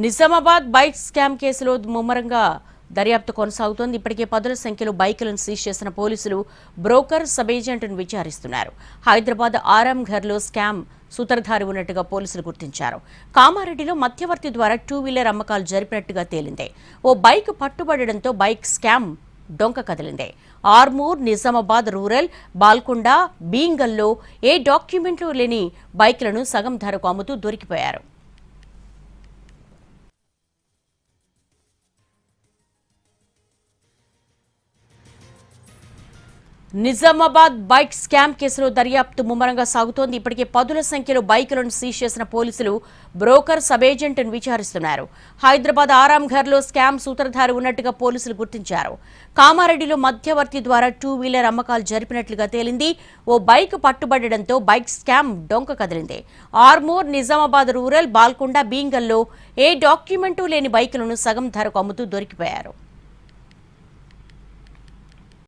Nizamabad bike scam కేసులో ముమ్మరంగా దర్యాప్తు కొనసాగుతోంది. ఇప్పటికే పదుల సంఖ్యలో బైకులను సీజ్ చేసిన పోలీసులు బ్రోకర్ సబ్ ఏజెంట్ను విచారిస్తున్నారు. హైదరాబాద్ ఆరాంఘర్లో స్కామ్ సూత్రధారి ఉన్నట్టుగా పోలీసులు గుర్తించారు. కామారెడ్డిలో మధ్యవర్తి ద్వారా 2 వీలర్ అమ్మకాలు జరిపినట్టుగా తేలింది. ఓ బైక్ పట్టుబడడంతో బైక్ స్కామ్ డొంక కదిలింది. ఆర్మూర్, నిజామాబాద్ రూరల్, బాల్కొండ, బీంగల్లో ఏ డాక్యుమెంట్లు లేని బైకులను సగం ధరకు అమ్ముతూ దొరికిపోయారు. నిజామాబాద్ బైక్ స్కామ్ కేసులో దర్యాప్తు ముమ్మరంగా సాగుతోంది. ఇప్పటికే పదుల సంఖ్యలో బైకులను సీజ్ చేసిన పోలీసులు బ్రోకర్ సబ్ ఏజెంట్ను విచారిస్తున్నారు. హైదరాబాద్ ఆరాంఘర్లో స్కామ్ సూత్రధారి ఉన్నట్టుగా పోలీసులు గుర్తించారు. కామారెడ్డిలో మధ్యవర్తి ద్వారా 2 వీలర్ అమ్మకాలు జరిపినట్లుగా తేలింది. ఓ బైక్ పట్టుబడడంతో బైక్ స్కామ్ డొంక కదిలింది. ఆర్మూర్, నిజామాబాద్ రూరల్, బాల్కొండ, బీంగల్లో ఏ డాక్యుమెంటు లేని బైకులను సగం ధరకు అమ్ముతూ దొరికిపోయారు.